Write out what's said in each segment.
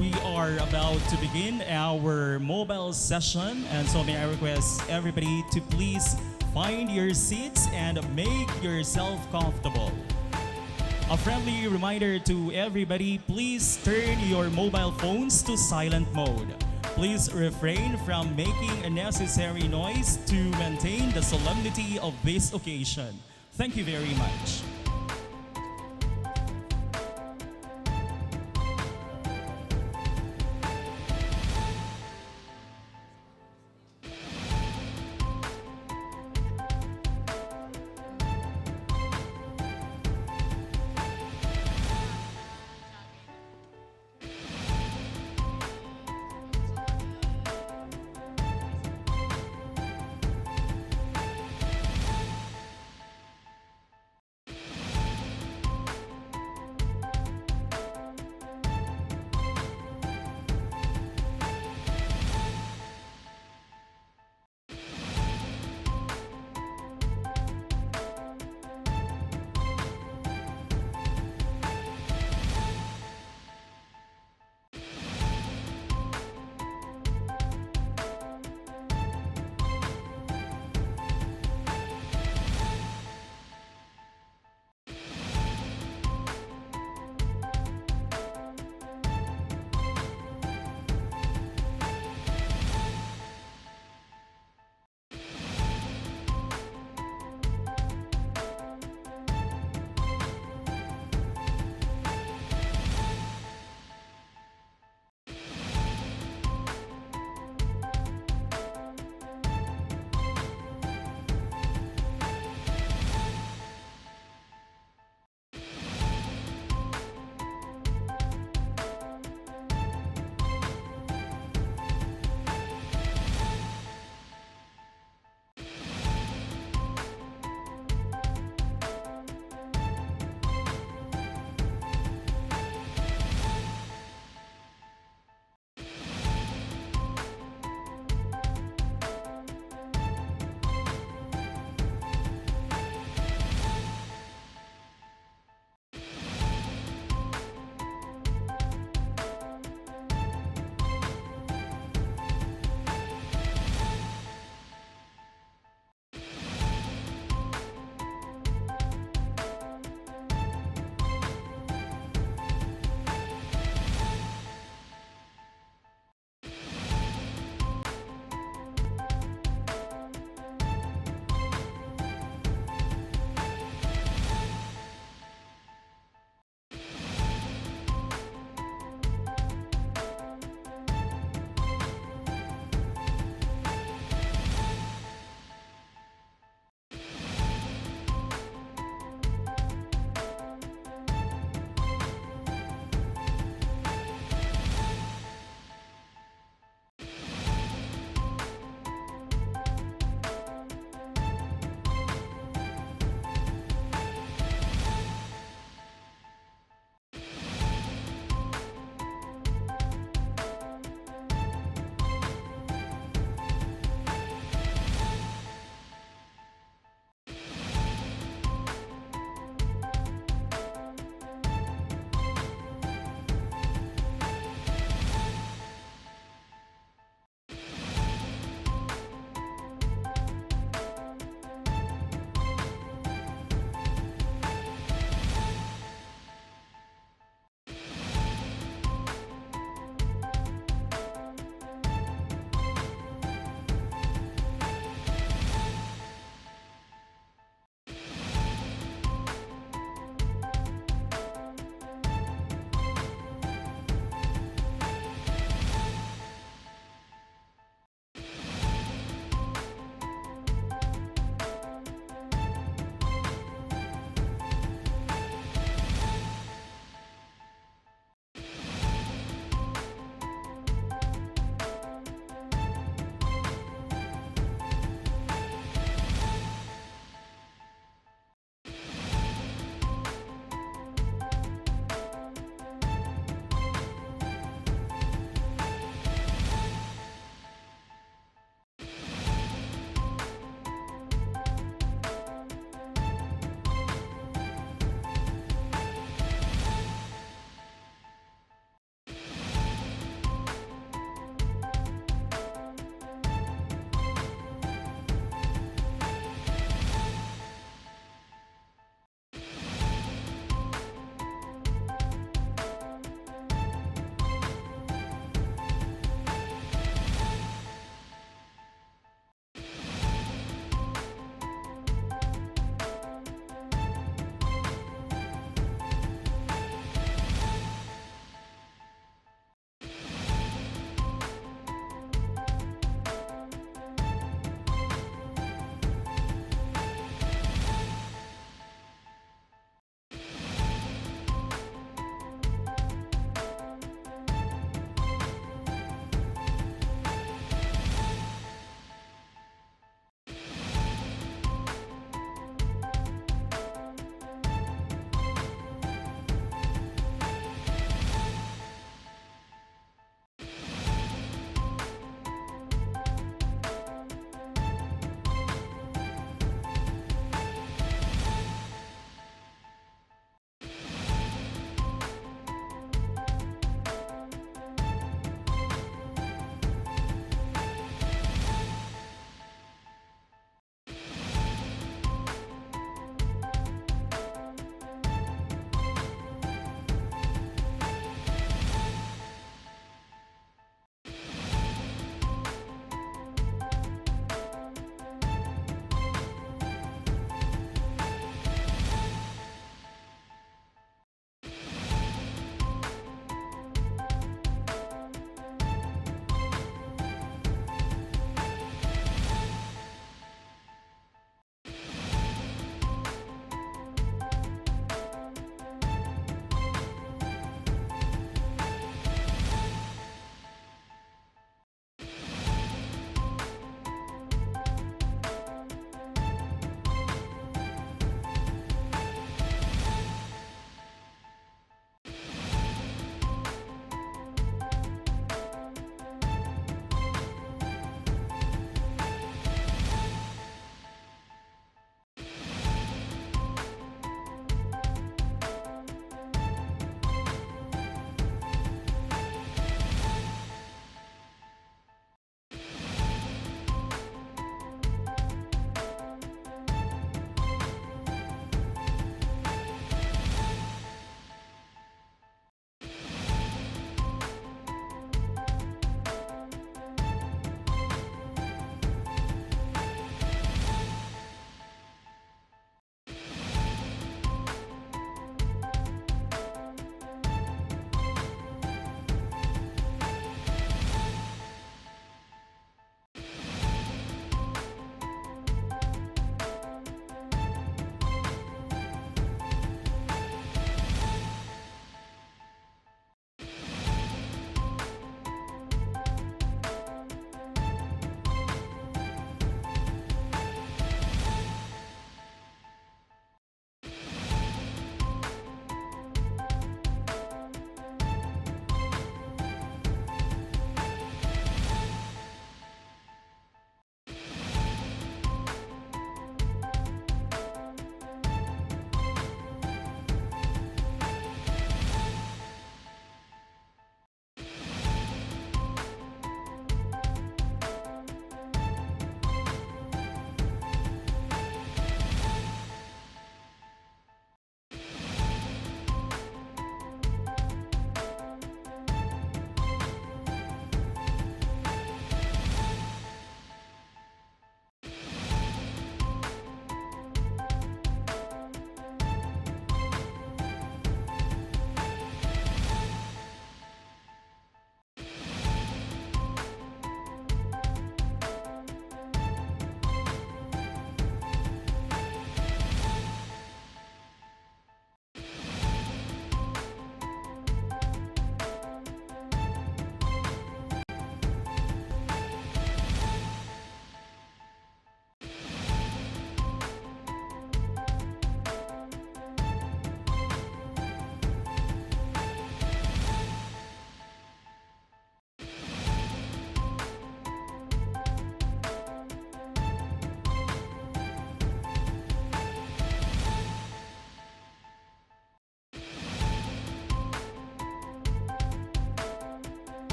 we are about to begin our mobile session, and so may I request everybody to please find your seats and make yourself comfortable. A friendly reminder to everybody, please turn your mobile phones to silent mode. Please refrain from making unnecessary noise to maintain the solemnity of this occasion. Thank you very much.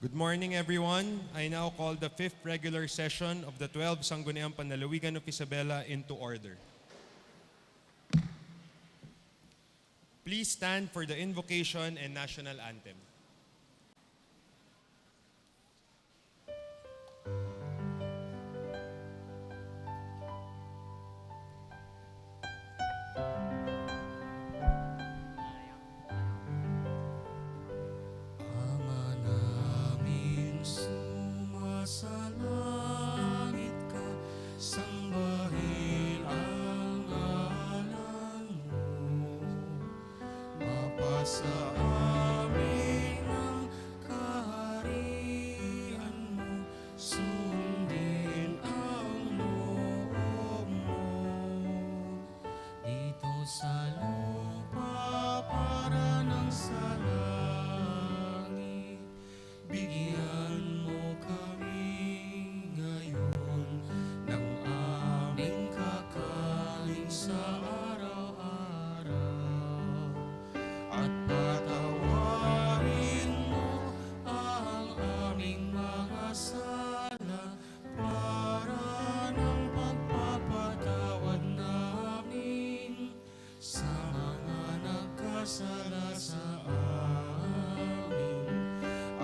Good morning, everyone. I now call the 5th regular session of the 12th Sangguniang Panlalawigan of Isabela into order. Please stand for the invocation and national anthem. Ama namin sumasalangit ka, sambahin ang ngalan mo. Mapasa amin ang kaharian mo, sundin ang loob mo. Dito sa lupa para ng sa langit, bigyan mo kami ngayon ng aming kakanin sa araw-araw. At patawarin mo ang aming mga sala para ng pagpapatawad namin sa mga nagkasala sa amin.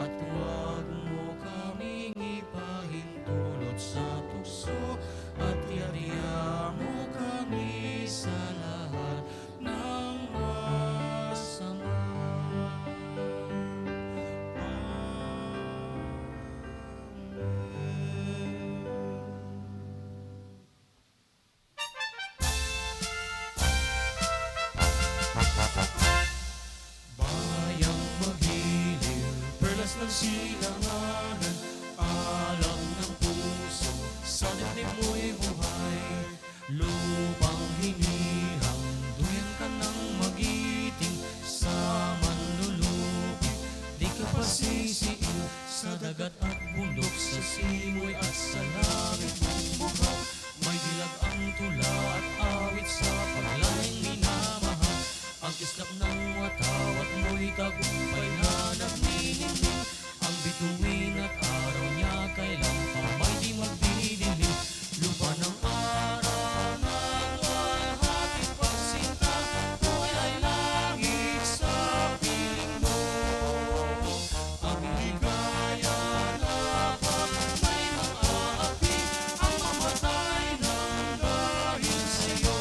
At huwag mo kaming ipahintulot sa tukso at yariya mo kami sa lahat ng masama. Bayang magiliw, perlas ng silanganan, alam ng puso, sa dibdib mo'y buhay. Lupang hinihang, duyan ka ng magiting, sa manlulupig, di ka pasisiin, sa dagat at bundok, sa simoy at sa langit mong buhaw. May dilag ang tula at awit sa paglaing minamahal. Ang kislap ng watawat mo'y tagumpay na nagniningning. Ang bituin at araw niya kailan pa may di magdidilim. Lupa ng araw ng wahatid pagsinta, buhay ay langit sa piling mo. Ang ligaya na pag may mang-aapi, ang mamatay ng dahil sa'yo.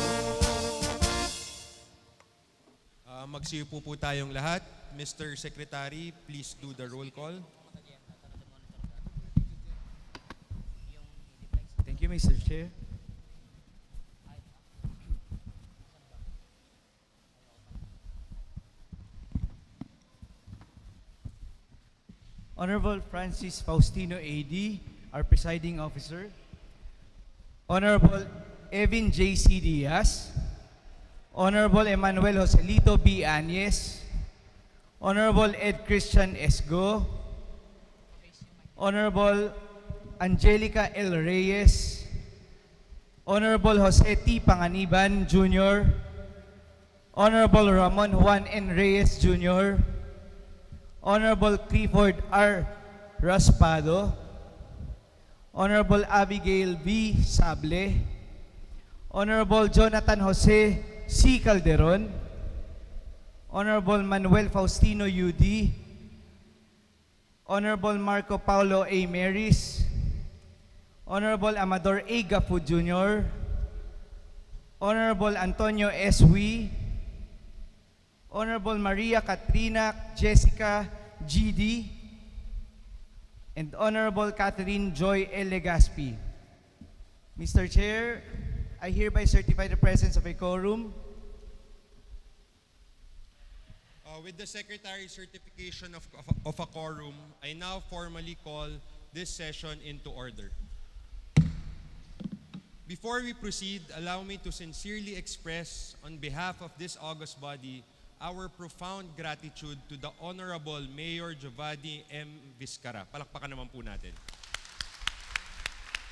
Magsiupo po tayong lahat. Mr. Secretary, please do the roll call. Thank you, Mr. Chair. Honorable Francis Faustino AD, our presiding officer. Honorable Evin J.C. Diaz. Honorable Emmanuel Joselito B. Anyes. Honorable Ed Christian Esgo. Honorable Angelica L. Reyes. Honorable Jose T. Panganiban Jr. Honorable Ramon Juan N. Reyes Jr. Honorable Clifford R. Raspado. Honorable Abigail V. Sable. Honorable Jonathan Jose C. Calderon. Honorable Manuel Faustino UD. Honorable Marco Paulo A. Maris. Honorable Amador A. Gafu Jr. Honorable Antonio S. Wee. Honorable Maria Katrina Jessica G.D. and Honorable Catherine Joy L. Legaspi. Mr. Chair, I hereby certify the presence of a quorum. With the Secretary's certification of a quorum, I now formally call this session into order. Before we proceed, allow me to sincerely express on behalf of this august body our profound gratitude to the Honorable Mayor Giovanni M. Vizcara. Palakpakan naman po natin.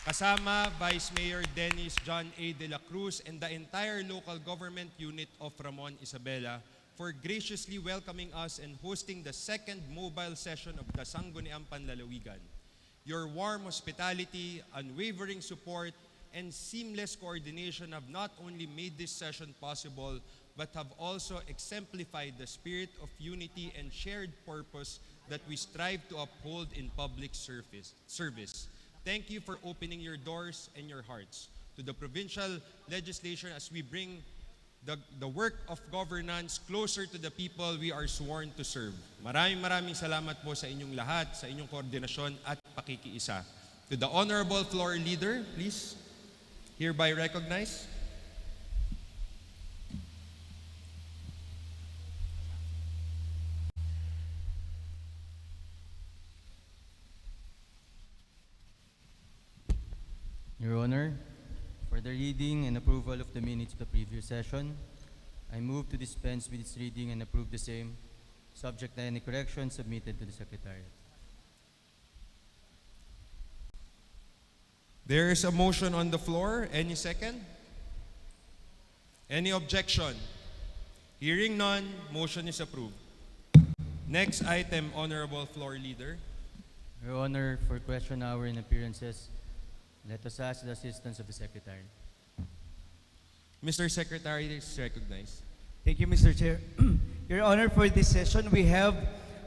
Kasama Vice Mayor Dennis John A. De La Cruz and the entire local government unit of Ramon Isabela for graciously welcoming us and hosting the second mobile session of the Sangguniang Panlalawigan. Your warm hospitality, unwavering support, and seamless coordination have not only made this session possible, but have also exemplified the spirit of unity and shared purpose that we strive to uphold in public service. Thank you for opening your doors and your hearts to the provincial legislation as we bring the work of governance closer to the people we are sworn to serve. Maraming salamat po sa inyong lahat, sa inyong koordinasyon at pakikiisa. To the Honorable Floor Leader, please, hereby recognize. Your Honor, for the reading and approval of the minutes of the previous session, I move to dispense with its reading and approve the same, subject to any corrections submitted to the Secretariat. There is a motion on the floor. Any second? Any objection? Hearing none, motion is approved. Next item, Honorable Floor Leader. Your Honor, for question hour and appearances, let us ask the assistance of the Secretary. Mr. Secretary is recognized. Thank you, Mr. Chair. Your Honor, for this session, we have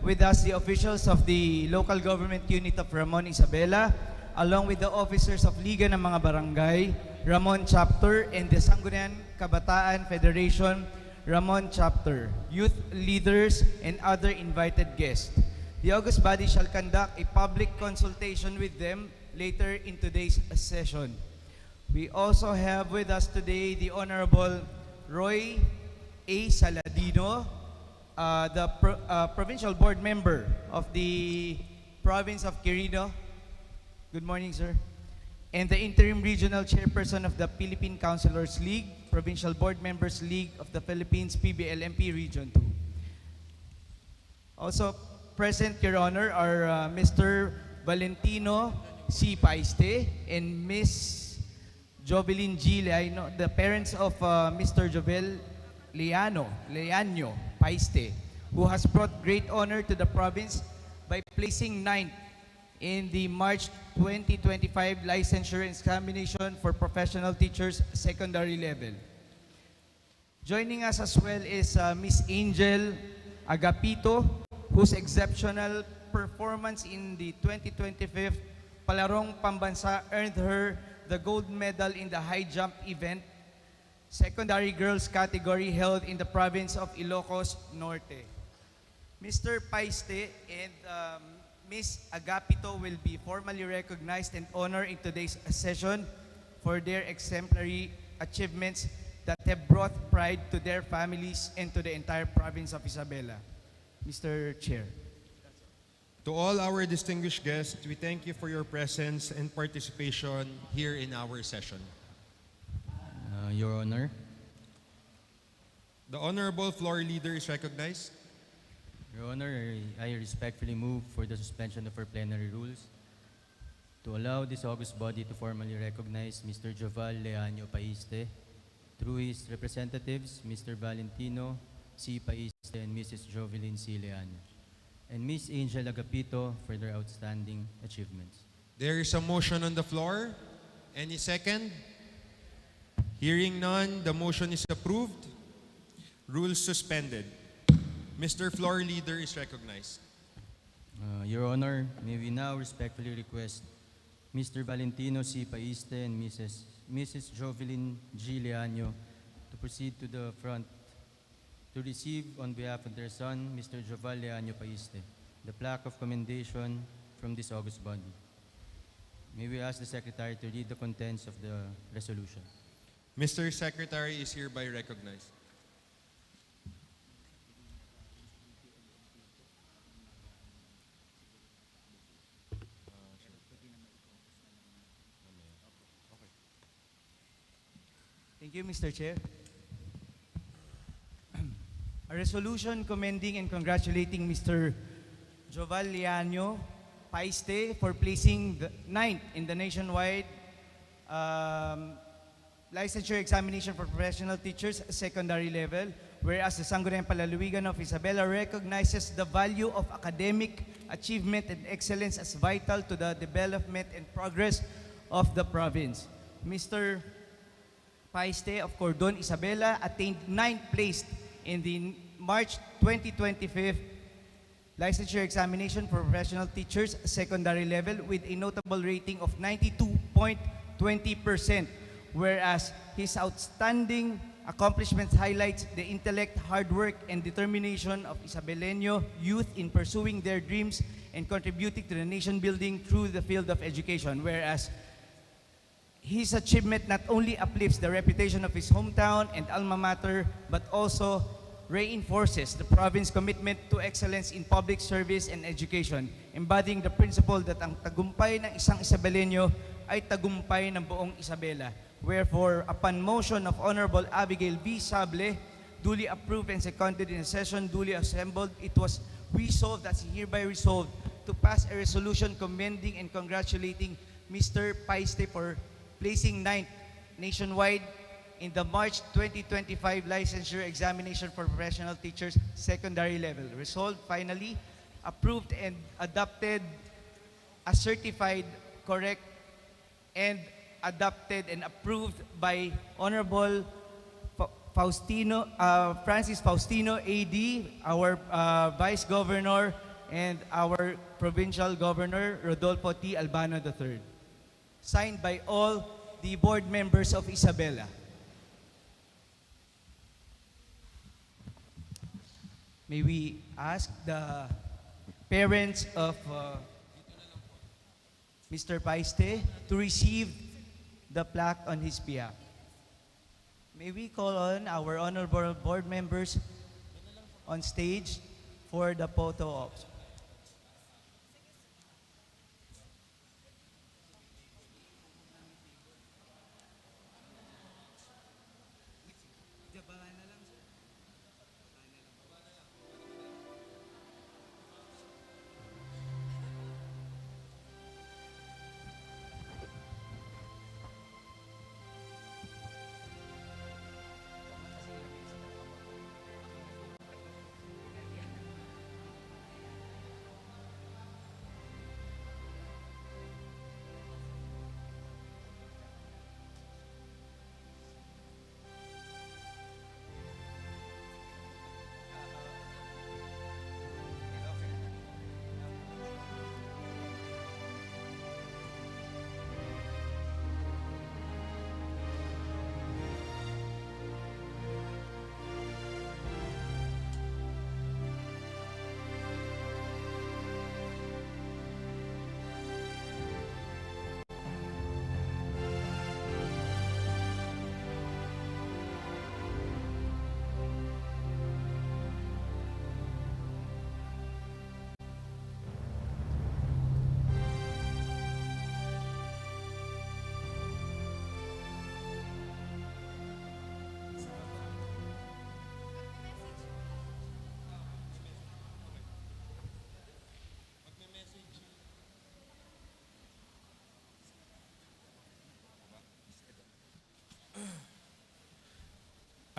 with us the officials of the local government unit of Ramon Isabela, along with the officers of Liga ng mga Barangay, Ramon Chapter, and the Sangguniang Kabataan Federation, Ramon Chapter, youth leaders, and other invited guests. The August body shall conduct a public consultation with them later in today's session. We also have with us today the Honorable Roy A. Saladino, the provincial board member of the province of Quirino. Good morning, sir. And the interim regional chairperson of the Philippine Councilors League, Provincial Board Members League of the Philippines, PBLMP Region 2. Also present, Your Honor, are Mr. Valentino C. Paiste and Ms. Jovelyn G. Leano, the parents of Mr. Jovel Leano Paiste, who has brought great honor to the province by placing 9th in the March 2025 licensure examination for professional teachers secondary level. Joining us as well is Miss Angel Agapito, whose exceptional performance in the 2025 Palarong Pambansa earned her the gold medal in the high jump event, secondary girls category held in the province of Ilocos Norte. Mr. Paiste and Ms. Agapito will be formally recognized and honored in today's session for their exemplary achievements that have brought pride to their families and to the entire province of Isabela. Mr. Chair. To all our distinguished guests, we thank you for your presence and participation here in our session. Your Honor, The Honorable Floor Leader is recognized. Your Honor, I respectfully move for the suspension of our plenary rules to allow this august body to formally recognize Mr. Joval Leano Paiste through his representatives, Mr. Valentino C. Paiste and Mrs. Jovelyn C. Leano, and Ms. Angel Agapito for their outstanding achievements. There is a motion on the floor. Any second? Hearing none, the motion is approved. Rules suspended. Mr. Floor Leader is recognized. Your Honor, may we now respectfully request Mr. Valentino C. Paiste and Mrs. Jovelyn G. Leano to proceed to the front to receive on behalf of their son, Mr. Joval Leano Paiste, the plaque of commendation from this august body. May we ask the Secretary to read the contents of the resolution. Mr. Secretary is hereby recognized. Thank you, Mr. Chair. A resolution commending and congratulating Mr. Joval Leano Paiste for placing the 9th in the nationwide licensure examination for professional teachers secondary level Whereas the Sangguniang Palalawigan of Isabela recognizes the value of academic achievement and excellence as vital to the development and progress of the province. Mr. Paiste of Cordon, Isabela attained 9th place in the March 2025 licensure examination for professional teachers secondary level with a notable rating of 92.20%, whereas his outstanding accomplishments highlights the intellect, hard work, and determination of Isabeleño youth in pursuing their dreams and contributing to the nation building through the field of education, whereas his achievement not only uplifts the reputation of his hometown and alma mater, but also reinforces the province's commitment to excellence in public service and education, embodying the principle that ang tagumpay ng isang Isabeleño ay tagumpay ng buong Isabela. Wherefore, upon motion of Honorable Abigail V. Sable, duly approved and seconded in a session duly assembled, it was resolved as hereby resolved to pass a resolution commending and congratulating Mr. Paiste for placing 9th nationwide in the March 2025 licensure examination for professional teachers secondary level. Resolved, finally, approved and adopted as certified, correct, and adopted and approved by Honorable Francis Faustino AD, our Vice Governor, and our Provincial Governor, Rodolfo T. Albano III. Signed by all the board members of Isabela. May we ask the parents of Mr. Paiste to receive the plaque on his behalf. May we call on our honorable board members on stage for the photo ops.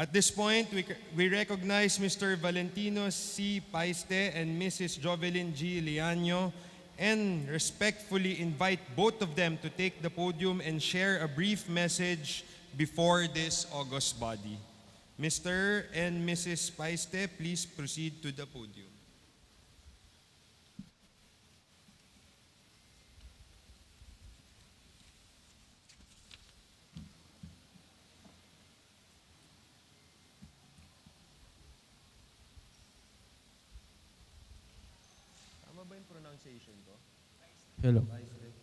At this point, we recognize Mr. Valentino C. Paiste and Mrs. Jovelyn G. Liaño and respectfully invite both of them to take the podium and share a brief message before this august body. Mr. and Mrs. Paiste, please proceed to the podium. Tama ba yung pronunciation ko? Hello.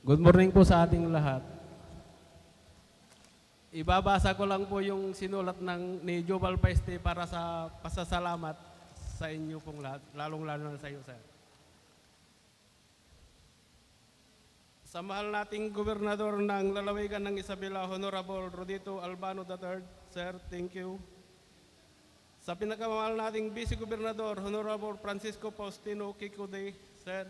Good morning po sa ating lahat. Ibabasa ko lang po yung sinulat ni Jobal Paiste para sa pasasalamat sa inyo pong lahat, lalong-lalo na sa iyo, sir. Sa mahal nating gobernador ng lalawigan ng Isabela, Honorable Rodito Albano III, sir, thank you. Sa pinakamahal nating vice-gobernador, Honorable Francisco Faustino Kikude, sir.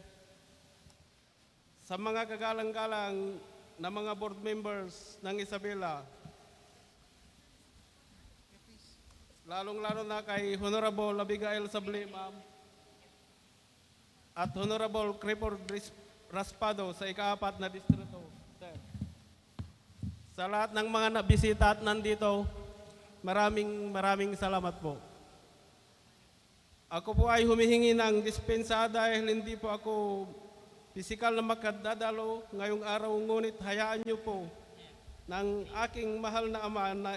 Sa mga kagalang-galang na mga board members ng Isabela, lalong-lalo na kay Honorable Abigail Sabli, ma'am, at Honorable Crepor Raspado sa ika-4 na distrito, sir. Sa lahat ng mga nabisita at nandito, maraming salamat po. Ako po ay humihingi ng dispensa dahil hindi po ako pisikal na makadadalo ngayong araw, ngunit hayaan niyo po ng aking mahal na ama na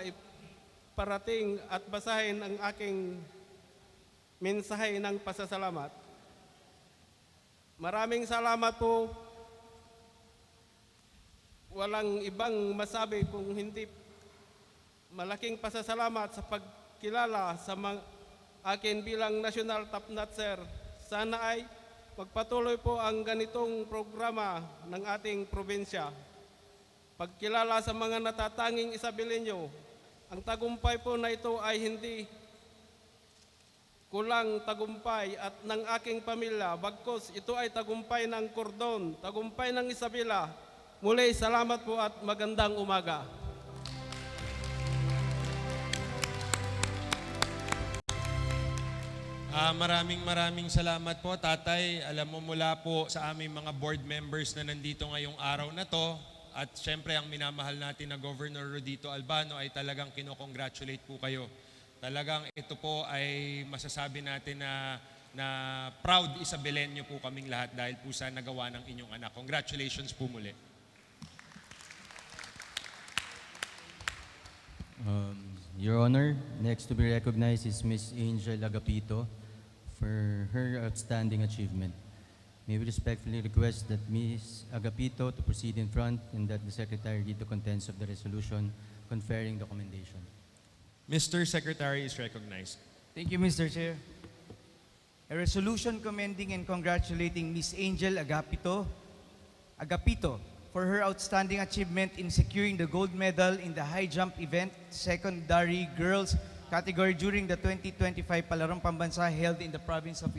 parating at basahin ang aking mensahe ng pasasalamat. Maraming salamat po. Walang ibang masabi kung hindi malaking pasasalamat sa pagkilala sa akin bilang National Top Notcher. Sana ay magpatuloy po ang ganitong programa ng ating probinsya. Pagkilala sa mga natatanging Isabeleño, ang tagumpay po na ito ay hindi kulang tagumpay at ng aking pamilya, bagkus ito ay tagumpay ng Cordon, tagumpay ng Isabela. Muli, salamat po at magandang umaga. Maraming salamat po, Tatay. Alam mo, mula po sa aming mga board members na nandito ngayong araw na to, at syempre ang minamahal natin na Governor Rodito Albano ay talagang kinokongratulate po kayo. Talagang ito po ay masasabi natin na proud Isabeleño po kaming lahat dahil po sa nagawa ng inyong anak. Congratulations po muli. Your Honor, next to be recognized is Ms. Angel Agapito for her outstanding achievement. May we respectfully request that Ms. Agapito to proceed in front and that the Secretary read the contents of the resolution conferring the commendation. Mr. Secretary is recognized. Thank you, Mr. Chair. A resolution commending and congratulating Ms. Angel Agapito for her outstanding achievement in securing the gold medal in the high jump event secondary girls category during the 2025 Palarong Pambansa held in the province of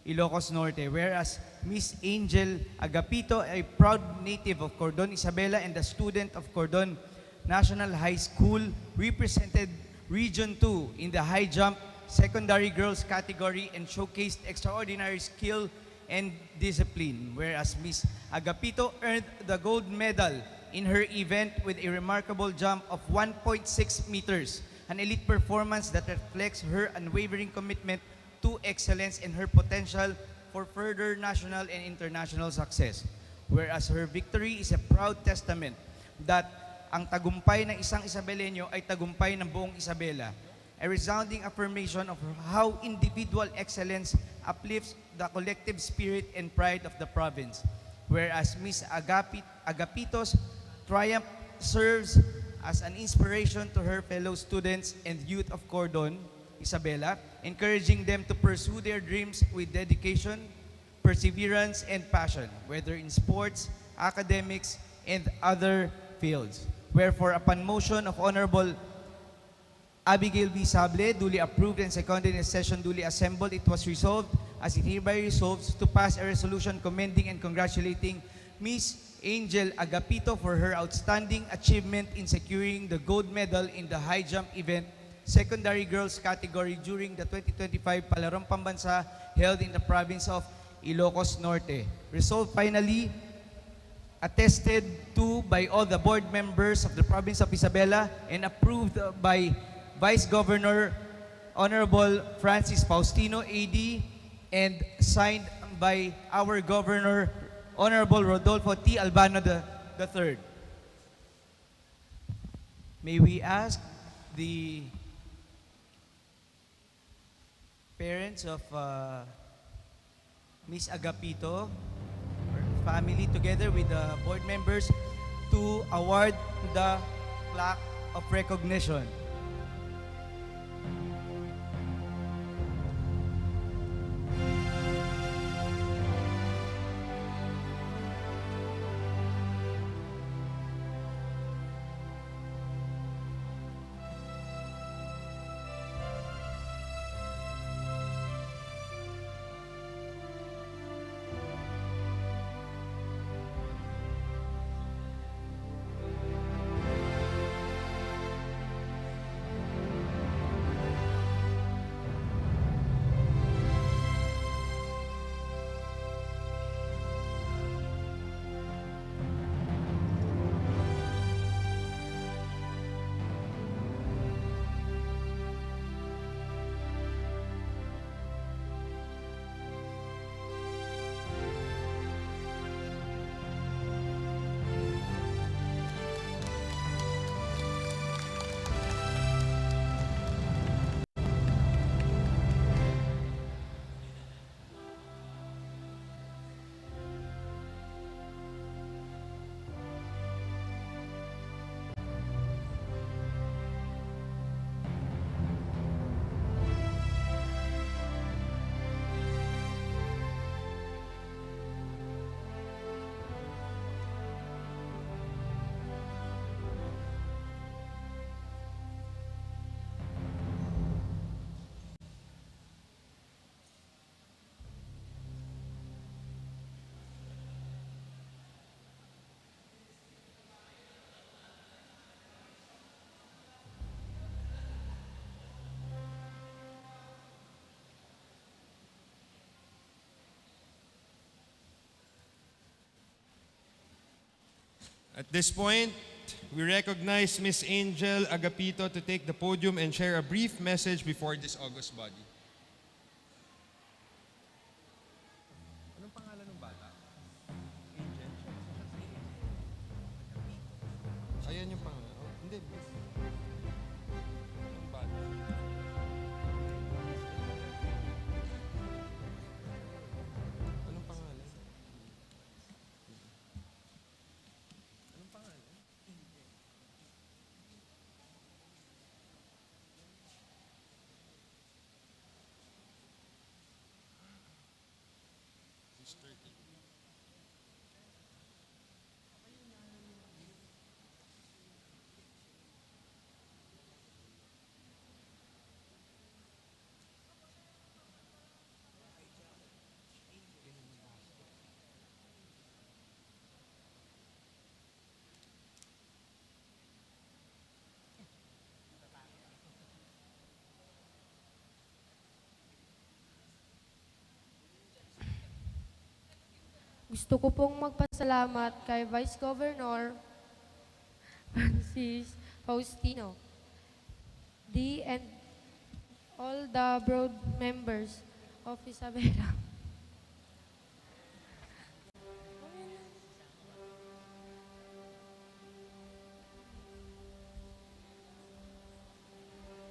Ilocos Norte. Whereas Ms. Angel Agapito, a proud native of Cordon, Isabela, and a student of Cordon National High School, represented Region 2 in the high jump secondary girls category and showcased extraordinary skill and discipline. Whereas Ms. Agapito earned the gold medal in her event with a remarkable jump of 1.6 meters, an elite performance that reflects her unwavering commitment to excellence and her potential for further national and international success. Whereas her victory is a proud testament that ang tagumpay ng isang Isabeleño ay tagumpay ng buong Isabela. A resounding affirmation of how individual excellence uplifts the collective spirit and pride of the province. Whereas Ms. Agapito's triumph serves as an inspiration to her fellow students and youth of Cordon, Isabela, encouraging them to pursue their dreams with dedication, perseverance, and passion, whether in sports, academics, and other fields. Wherefore, upon motion of Honorable Abigail V. Sable, duly approved and seconded in a session duly assembled, it was resolved as it hereby resolves to pass a resolution commending and congratulating Ms. Angel Agapito for her outstanding achievement in securing the gold medal in the high jump event secondary girls category during the 2025 Palarong Pambansa held in the province of Ilocos Norte. Resolved finally, attested to by all the board members of the province of Isabela and approved by Vice Governor Honorable Francis Faustino AD and signed by our Governor Honorable Rodolfo T. Albano III. May we ask the parents of Ms. Agapito or family together with the board members to award the plaque of recognition. At this point, we recognize Miss Angel Agapito to take the podium and share a brief message before this August body. Anong pangalan ng bata? Angel? Ayan yung pangalan. Oh, hindi, miss. Anong bata? Anong pangalan? Anong pangalan? Gusto ko pong magpasalamat kay Vice Governor Francis Faustino, and all the board members of Isabela.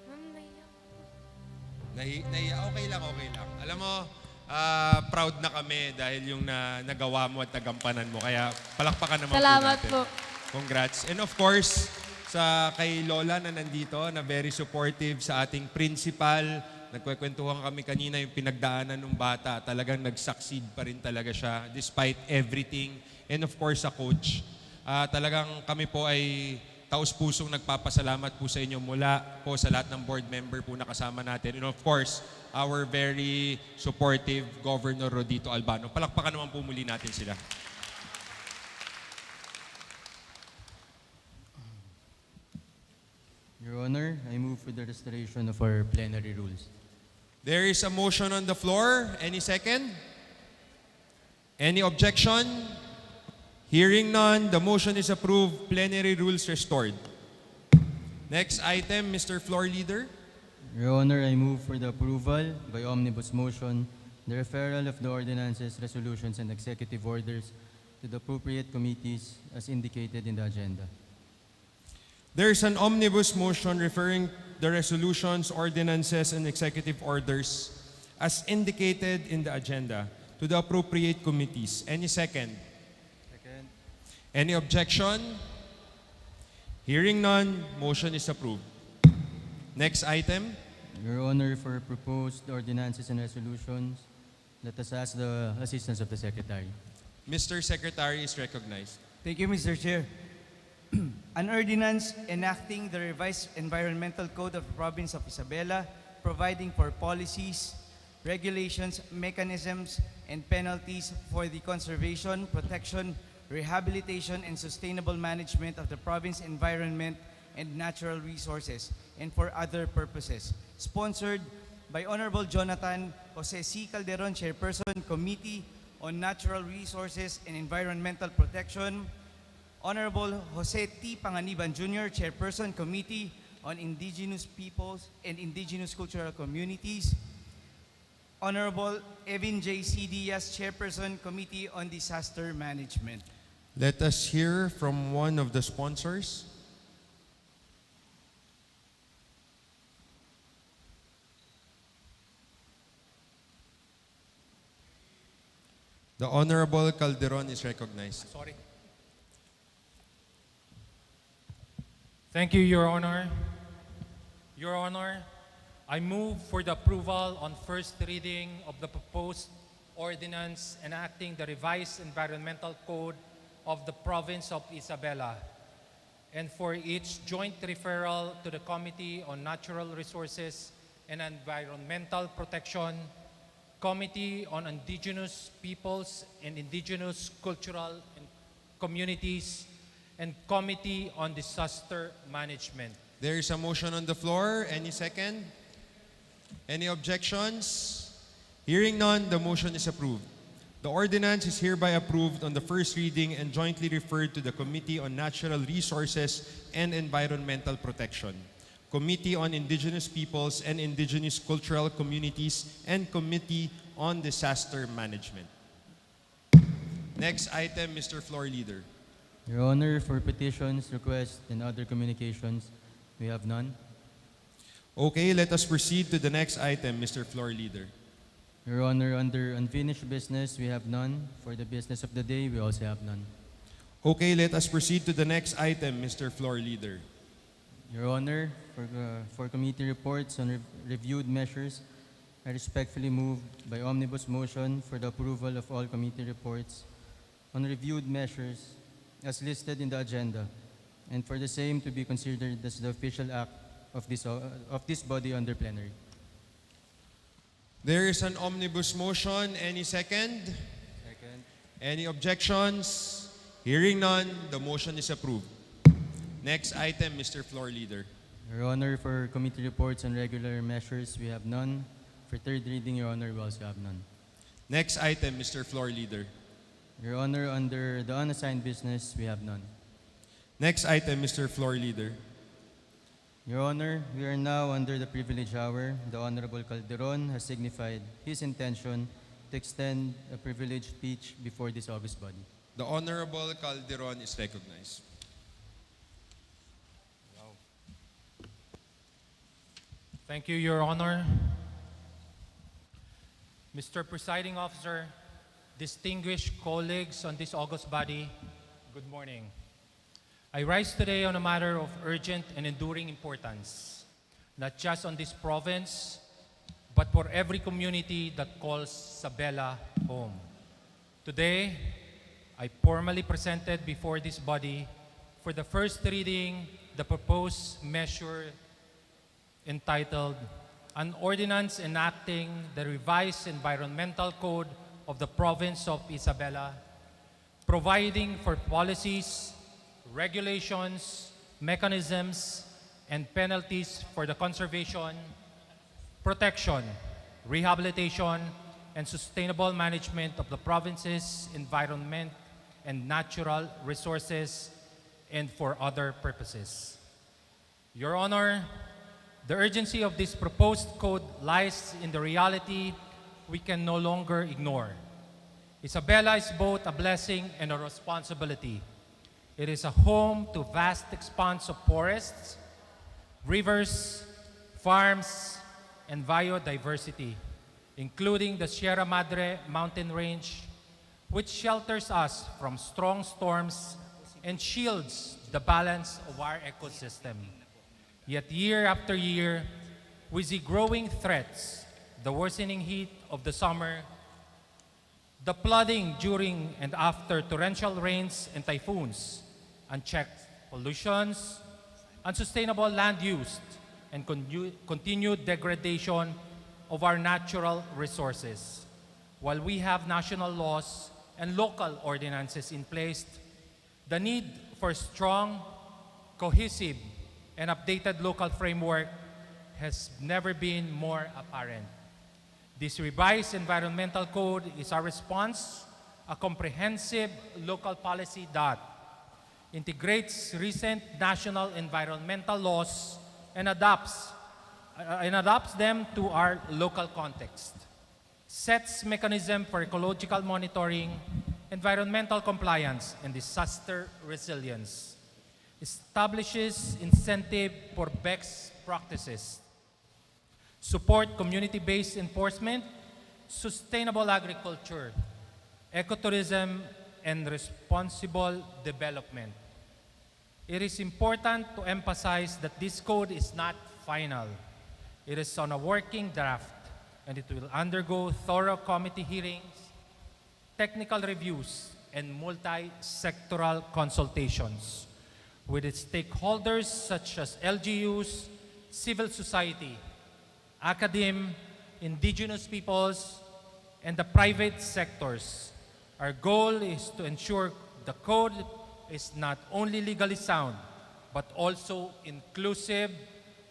Ma'am, naiyak. Okay lang, okay lang. Alam mo, proud na kami dahil yung nagawa mo at nagampanan mo. Kaya palakpakan naman Salamat po natin. po. Congrats. And of course, sa kay Lola na nandito, na very supportive sa ating principal. Nagkwekwentuhan kami kanina yung pinagdaanan ng bata. Talagang nag-succeed pa rin talaga siya despite everything. And of course, sa coach. Talagang kami po ay taus-pusong nagpapasalamat po sa inyo mula po sa lahat ng board member po na kasama natin. And of course, our very supportive Governor Rodito Albano. Palakpakan naman po muli natin sila. Your Honor, I move for the restoration of our plenary rules. There is a motion on the floor. Any second? Any objection? Hearing none, the motion is approved. Plenary rules restored. Next item, Mr. Floor Leader. Your Honor, I move for the approval by omnibus motion the referral of the ordinances, resolutions, and executive orders to the appropriate committees as indicated in the agenda. There is an omnibus motion referring the resolutions, ordinances, and executive orders as indicated in the agenda to the appropriate committees. Any second? Second. Any objection? Hearing none, motion is approved. Next item. Your Honor, for proposed ordinances and resolutions, let us ask the assistance of the Secretary. Mr. Secretary is recognized. Thank you, Mr. Chair. An ordinance enacting the revised environmental code of the province of Isabela, providing for policies, regulations, mechanisms, and penalties for the conservation, protection, rehabilitation, and sustainable management of the province environment and natural resources, and for other purposes. Sponsored by Honorable Jonathan Jose C. Calderon, Chairperson, Committee on Natural Resources and Environmental Protection, Honorable Jose T. Panganiban Jr., Chairperson, Committee on Indigenous Peoples and Indigenous Cultural Communities, Honorable Evin J. C. Diaz, Chairperson, Committee on Disaster Management. Let us hear from one of the sponsors. The Honorable Calderon is recognized. Sorry. Thank you, Your Honor. Your Honor, I move for the approval on first reading of the proposed ordinance enacting the revised environmental code of the province of Isabela, and for each joint referral to the Committee on Natural Resources and Environmental Protection, Committee on Indigenous Peoples and Indigenous Cultural and Communities, and Committee on Disaster Management. There is a motion on the floor. Any second? Any objections? Hearing none, the motion is approved. The ordinance is hereby approved on the first reading and jointly referred to the Committee on Natural Resources and Environmental Protection, Committee on Indigenous Peoples and Indigenous Cultural Communities, and Committee on Disaster Management. Next item, Mr. Floor Leader. Your Honor, for petitions, requests, and other communications, we have none. Okay, let us proceed to the next item, Mr. Floor Leader. Your Honor, under unfinished business, we have none. For the business of the day, we also have none. Okay, let us proceed to the next item, Mr. Floor Leader. Your Honor, for committee reports on reviewed measures, I respectfully move by omnibus motion for the approval of all committee reports on reviewed measures as listed in the agenda, and for the same to be considered as the official act of this body under plenary. There is an omnibus motion. Any second? Second. Any objections? Hearing none, the motion is approved. Next item, Mr. Floor Leader. Your Honor, for committee reports on regular measures, we have none. For third reading, Your Honor, we also have none. Next item, Mr. Floor Leader. Your Honor, under the unassigned business, we have none. Next item, Mr. Floor Leader. Your Honor, we are now under the privilege hour. The Honorable Calderon has signified his intention to extend a privileged speech before this august body. The Honorable Calderon is recognized. Thank you, Your Honor. Mr. Presiding Officer, distinguished colleagues on this august body, good morning. I rise today on a matter of urgent and enduring importance, not just on this province, but for every community that calls Sabela home. Today, I formally presented before this body for the first reading the proposed measure entitled An Ordinance Enacting the Revised Environmental Code of the Province of Isabela, providing for policies, regulations, mechanisms, and penalties for the conservation, protection, rehabilitation, and sustainable management of the province's environment and natural resources, and for other purposes. Your Honor, the urgency of this proposed code lies in the reality we can no longer ignore. Isabela is both a blessing and a responsibility. It is a home to vast expanse of forests, rivers, farms, and biodiversity, including the Sierra Madre mountain range, which shelters us from strong storms and shields the balance of our ecosystem. Yet year after year, we see growing threats: the worsening heat of the summer, the flooding during and after torrential rains and typhoons, unchecked pollutions, unsustainable land use, and continued degradation of our natural resources. While we have national laws and local ordinances in place, the need for strong, cohesive, and updated local framework has never been more apparent. This revised environmental code is our response, a comprehensive local policy that integrates recent national environmental laws and adapts them to our local context, sets mechanism for ecological monitoring, environmental compliance, and disaster resilience, establishes incentive for best practices, support community-based enforcement, sustainable agriculture, ecotourism, and responsible development. It is important to emphasize that this code is not final. It is on a working draft, and it will undergo thorough committee hearings, technical reviews, and multi-sectoral consultations with its stakeholders such as LGUs, civil society, academe, indigenous peoples, and the private sectors. Our goal is to ensure the code is not only legally sound, but also inclusive,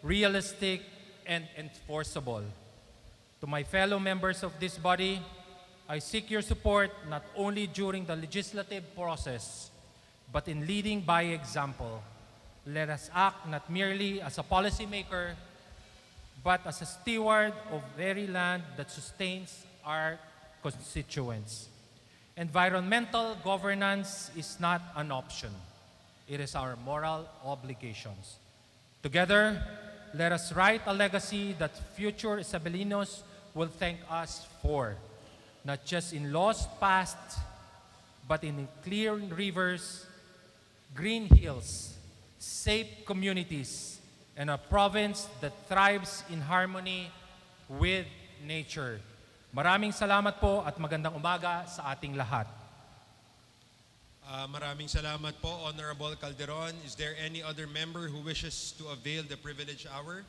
realistic, and enforceable. To my fellow members of this body, I seek your support not only during the legislative process, but in leading by example. Let us act not merely as a policymaker, but as a steward of very land that sustains our constituents. Environmental governance is not an option. It is our moral obligations. Together, let us write a legacy that future Isabelinos will thank us for, not just in laws passed, but in clear rivers, green hills, safe communities, and a province that thrives in harmony with nature. Maraming salamat po at magandang umaga sa ating lahat. Maraming salamat po, Honorable Calderon. Is there any other member who wishes to avail the privilege hour?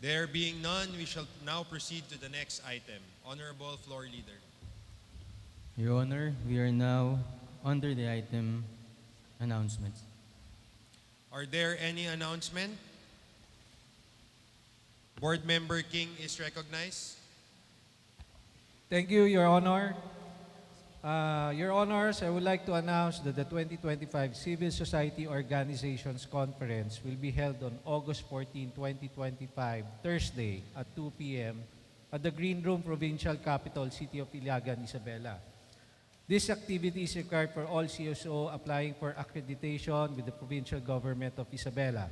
There being none, we shall now proceed to the next item. Honorable Floor Leader. Your Honor, we are now under the item announcements. Are there any announcement? Board Member King is recognized. Thank you, Your Honor. Your Honors, I would like to announce that the 2025 Civil Society Organizations Conference will be held on August 14, 2025, Thursday at 2 p.m. at the Green Room Provincial Capital City of Iliagan, Isabela. This activity is required for all CSO applying for accreditation with the provincial government of Isabela.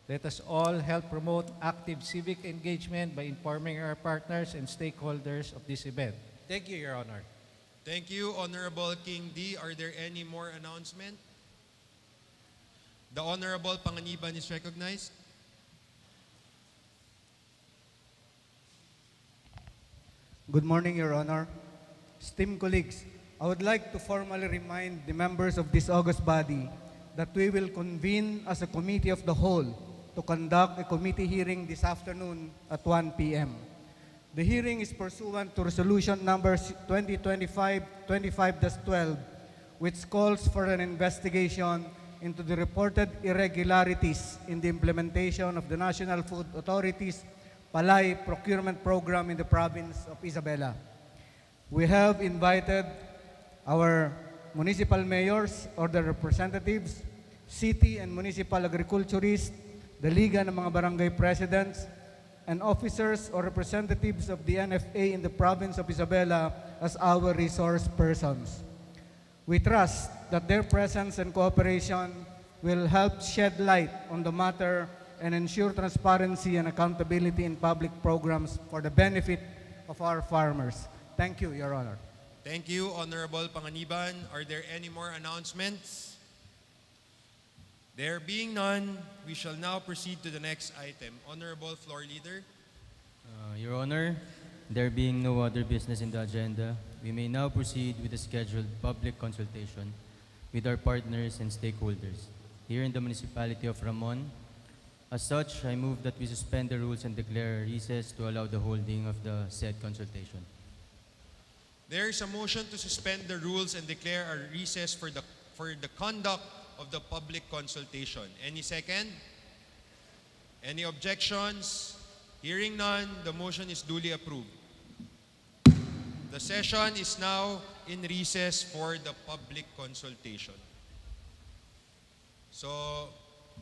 Let us all help promote active civic engagement by informing our partners and stakeholders of this event. Thank you, Your Honor. Thank you, Honorable King D. Are there any more announcement? The Honorable Panganiban is recognized. Good morning, Your Honor. Esteemed colleagues, I would like to formally remind the members of this august body that we will convene as a committee of the whole to conduct a committee hearing this afternoon at 1 p.m. The hearing is pursuant to Resolution Number 2025-25-12, which calls for an investigation into the reported irregularities in the implementation of the National Food Authority's Palay procurement program in the province of Isabela. We have invited our municipal mayors or their representatives, city and municipal agriculturists, the Liga ng mga Barangay Presidents, and officers or representatives of the NFA in the province of Isabela as our resource persons. We trust that their presence and cooperation will help shed light on the matter and ensure transparency and accountability in public programs for the benefit of our farmers. Thank you, Your Honor. Thank you, Honorable Panganiban. Are there any more announcements? There being none, we shall now proceed to the next item. Honorable Floor Leader. Your Honor, there being no other business in the agenda, we may now proceed with the scheduled public consultation with our partners and stakeholders here in the municipality of Ramon. As such, I move that we suspend the rules and declare a recess to allow the holding of the said consultation. There is a motion to suspend the rules and declare a recess for the conduct of the public consultation. Any second? Any objections? Hearing none, the motion is duly approved. The session is now in recess for the public consultation. So,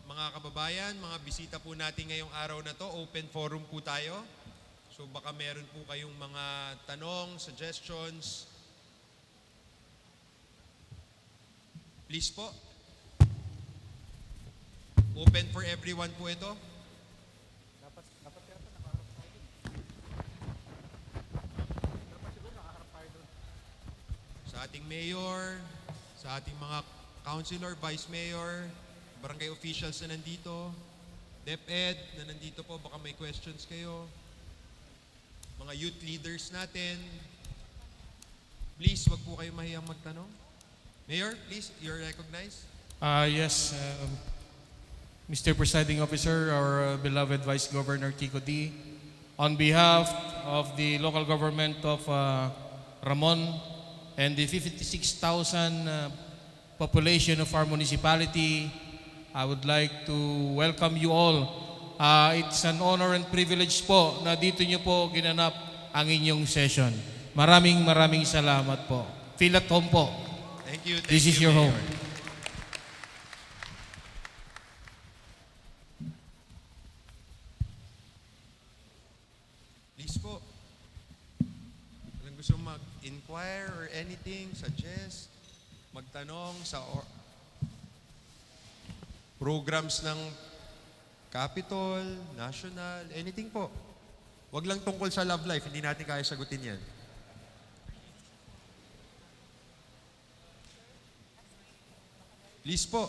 mga kababayan, mga bisita po natin ngayong araw na to, open forum po tayo. So baka meron po kayong mga tanong, suggestions. Please po. Open for everyone po ito. Sa ating mayor, sa ating mga councilor, vice mayor, barangay officials na nandito, DepEd na nandito po, baka may questions kayo. Mga youth leaders natin. Please, wag po kayo mahiyang magtanong. Mayor, please, you're recognized. Yes, Mr. Presiding Officer, our beloved Vice Governor Kiko D, on behalf of the local government of Ramon and the 56,000 population of our municipality, I would like to welcome you all It's an honor and privilege po na dito niyo po ginanap ang inyong session. Maraming salamat po. Feel at home po. Thank you. This is your home. Please po. Walang gusto mag-inquire or anything, suggest, magtanong sa programs ng Capitol, National, anything po. Wag lang tungkol sa love life, hindi natin kaya sagutin yan. Please po.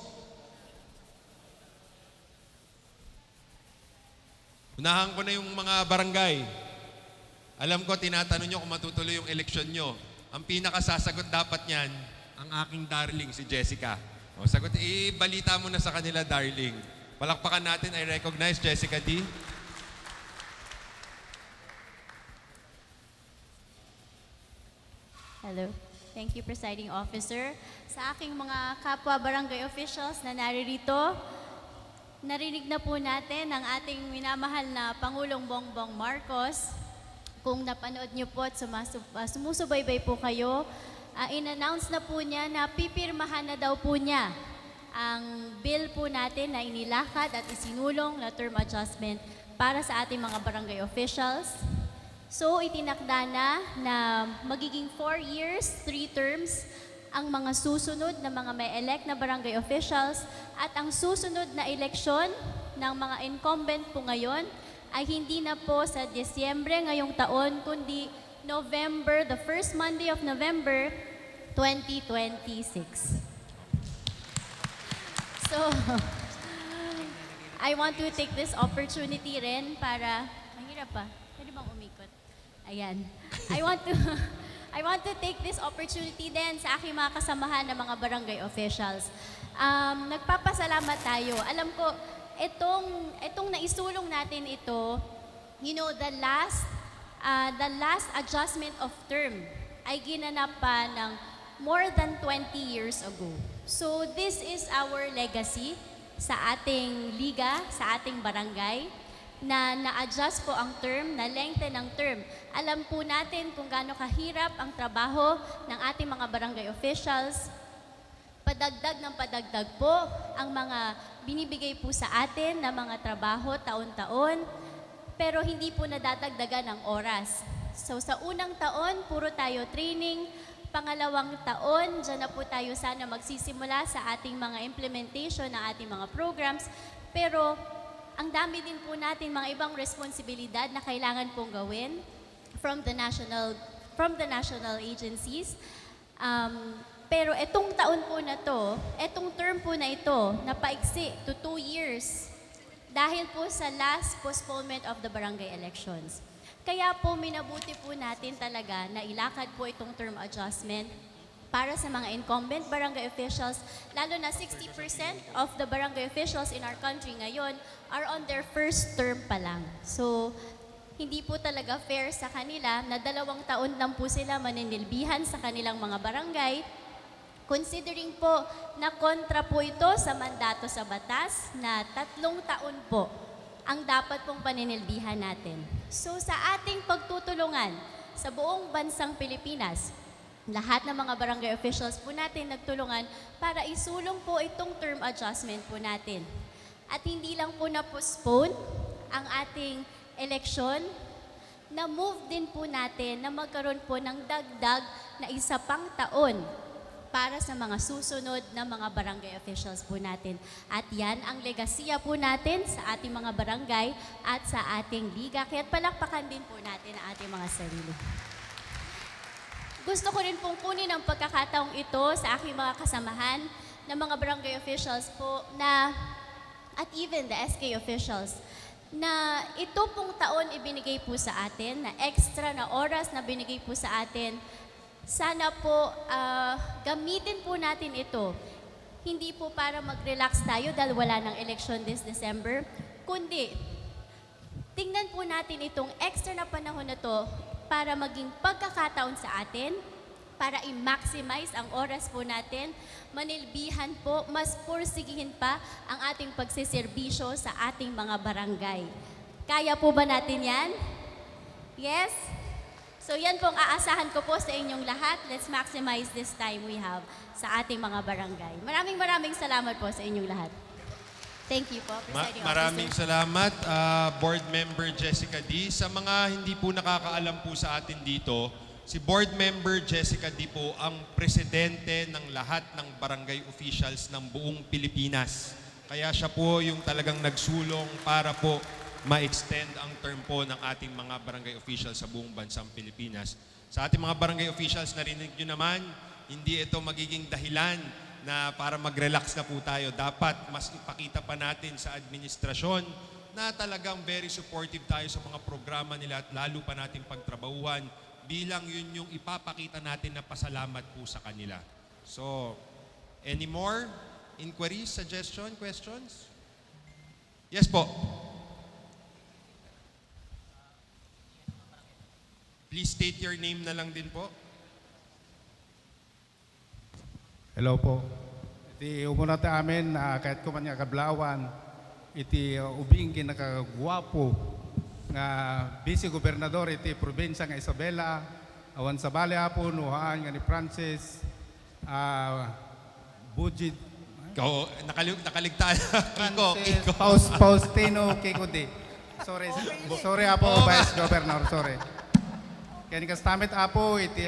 Unahan ko na yung mga barangay. Alam ko, tinatanong nyo kung matutuloy yung eleksyon nyo. Ang pinakasasagot dapat niyan, ang aking darling, si Jessica. O, sagot, ibalita mo na sa kanila, darling. Palakpakan natin, I recognize Jessica D. Hello. Thank you, Presiding Officer. Sa aking mga kapwa barangay officials na naririto, narinig na po natin ang ating minamahal na Pangulong Bongbong Marcos. Kung napanood niyo po at sumusubaybay po kayo, in-announce na po niya na pipirmahan na daw po niya ang bill po natin na inilakad at isinulong na term adjustment para sa ating mga barangay officials. So, itinakda na magiging 4 years, 3 terms ang mga susunod na mga may elect na barangay officials at ang susunod na eleksyon ng mga incumbent po ngayon ay hindi na po sa Disyembre ngayong taon, kundi November, the first Monday of November, 2026. So, I want to take this opportunity rin para, mahirap pa, pwede bang umikot? Ayan. I want to take this opportunity din sa aking mga kasamahan ng mga barangay officials. Nagpapasalamat tayo. Alam ko, itong naisulong natin ito, you know, the last adjustment of term ay ginanap pa ng more than 20 years ago. So this is our legacy sa ating liga, sa ating barangay, na na-adjust po ang term, na lengthen ang term. Alam po natin kung gaano kahirap ang trabaho ng ating mga barangay officials. Padagdag ng padagdag po ang mga binibigay po sa atin na mga trabaho taon-taon, pero hindi po nadadagdagan ng oras. So sa unang taon, puro tayo training. Pangalawang taon, dyan na po tayo sana magsisimula sa ating mga implementation ng ating mga programs. Pero ang dami din po natin mga ibang responsibilidad na kailangan pong gawin from the national agencies. Pero etong taon po na to, etong term po na ito, napaiksi to 2 years dahil po sa last postponement of the barangay elections. Kaya po minabuti po natin talaga na ilakad po itong term adjustment para sa mga incumbent barangay officials, lalo na 60% of the barangay officials in our country ngayon are on their first term pa lang. So, hindi po talaga fair sa kanila na 2 taon lang po sila maninilbihan sa kanilang mga barangay, considering po na kontra po ito sa mandato sa batas na 3 taon po ang dapat pong paninilbihan natin. So sa ating pagtutulungan sa buong bansang Pilipinas, lahat ng mga barangay officials po natin nagtulungan para isulong po itong term adjustment po natin. At hindi lang po na-postpone ang ating eleksyon, na-move din po natin na magkaroon po ng dagdag na 1 pang taon para sa mga susunod na mga barangay officials po natin. At yan ang legasiya po natin sa ating mga barangay at sa ating liga. Kaya't palakpakan din po natin ang ating mga sarili. Gusto ko rin pong kunin ang pagkakataong ito sa aking mga kasamahan ng mga barangay officials po na, at even the SK officials, na ito pong taon ibinigay po sa atin, na extra na oras na binigay po sa atin. Sana po gamitin po natin ito. Hindi po para mag-relax tayo dahil wala ng election this December, kundi tingnan po natin itong extra na panahon na to para maging pagkakataon sa atin para i-maximize ang oras po natin, manilbihan po, mas pursigihin pa ang ating pagsiservisyo sa ating mga barangay. Kaya po ba natin yan? Yes? So yan po ang aasahan ko po sa inyong lahat. Let's maximize this time we have sa ating mga barangay. Maraming salamat po sa inyong lahat. Thank you po, Presiding Maraming Officer. salamat, Board Member Jessica D. Sa mga hindi po nakakaalam po sa atin dito, si Board Member Jessica D po ang presidente ng lahat ng barangay officials ng buong Pilipinas. Kaya siya po yung talagang nagsulong para po ma-extend ang term po ng ating mga barangay officials sa buong bansang Pilipinas. Sa ating mga barangay officials, narinig nyo naman, hindi ito magiging dahilan na para mag-relax na po tayo. Dapat mas ipakita pa natin sa administrasyon na talagang very supportive tayo sa mga programa nila at lalo pa natin pagtrabahuhan bilang yun yung ipapakita natin na pasalamat po sa kanila. So, any more inquiries, suggestions, questions? Yes po. Please state your name na lang din po. Hello po. Iti umunat amin kahit kumanya kadlawan iti ubing kinakagwapo nga Vice Gobernador iti probinsya nga Isabela awan sa bali po nuhaan nga ni Francis Budget Nakaligtaan. Iko. Faustino Kikudi. Sorry po Vice Governor, sorry. Kaya kastamit apo iti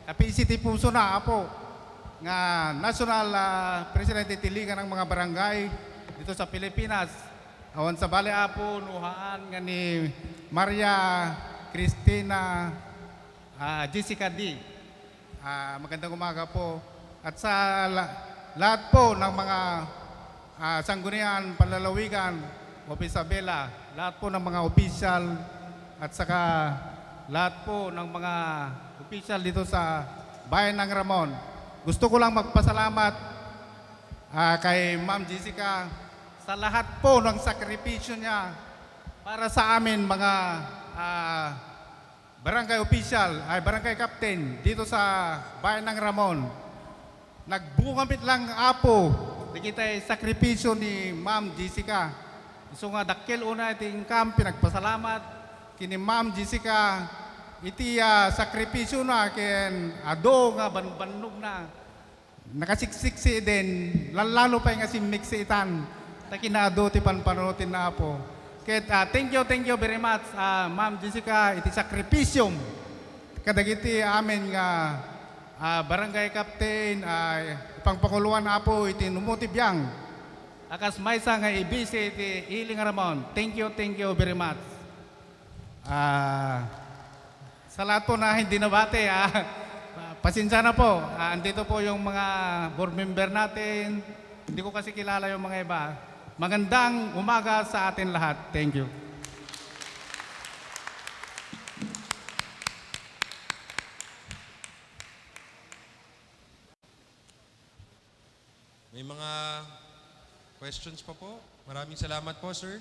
PCT puso na apo nga national president iti liga ng mga barangay dito sa Pilipinas. Awan sa bali apo nuhaan nga ni Maria Cristina Jessica D. Magandang umaga po. At sa lahat po ng mga sanggunian, panlalawigan, of Isabela, lahat po ng mga opisyal at saka lahat po ng mga opisyal dito sa bayan ng Ramon. Gusto ko lang magpasalamat kay Ma'am Jessica sa lahat po ng sakripisyo niya para sa amin mga barangay official, barangay captain dito sa bayan ng Ramon. Nagbungamit lang apo, di kita sakripisyo ni Ma'am Jessica. So nga dakil una iting kampi, nagpasalamat kini Ma'am Jessica, iti sakripisyo na ken ado nga banbanog na nakasiksiksi din lalo pa nga si mixitan takinado ti panpanotin na po. Ket thank you very much Ma'am Jessica iti sakripisyom kadagiti amin nga barangay captain pangpakuluan na po iti numutibiyang akas maysa nga ibisi iti Iling Ramon. Thank you very much. Sa lahat po na hindi nabate, pasensya na po. Andito po yung mga board member natin. Hindi ko kasi kilala yung mga iba. Magandang umaga sa atin lahat. Thank you. May mga questions pa po? Maraming salamat po, sir.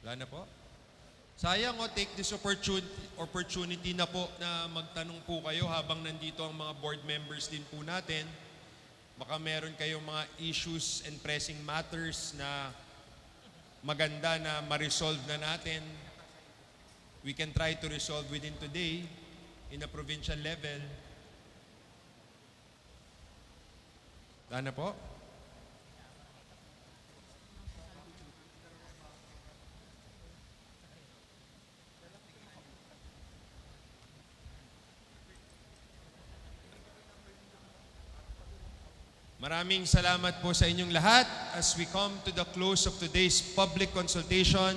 Wala na po? Sayang take this opportunity na po na magtanong po kayo habang nandito ang mga board members din po natin. Baka meron kayong mga issues and pressing matters na maganda na ma-resolve na natin. We can try to resolve within today in a provincial level. Wala na po? Maraming salamat po sa inyong lahat. As we come to the close of today's public consultation,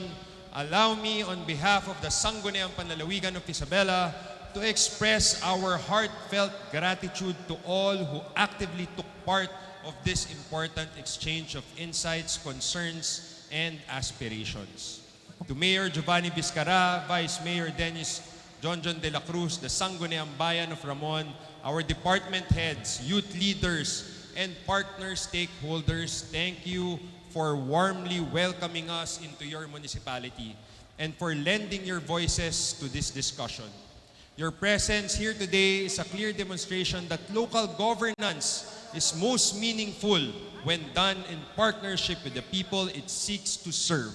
allow me on behalf of the Sangguniang Panlalawigan of Isabela to express our heartfelt gratitude to all who actively took part of this important exchange of insights, concerns, and aspirations. To Mayor Giovanni Vizcara, Vice Mayor Dennis John de la Cruz, the Sangguniang Bayan of Ramon, our department heads, youth leaders, and partner stakeholders, thank you for warmly welcoming us into your municipality and for lending your voices to this discussion. Your presence here today is a clear demonstration that local governance is most meaningful when done in partnership with the people it seeks to serve.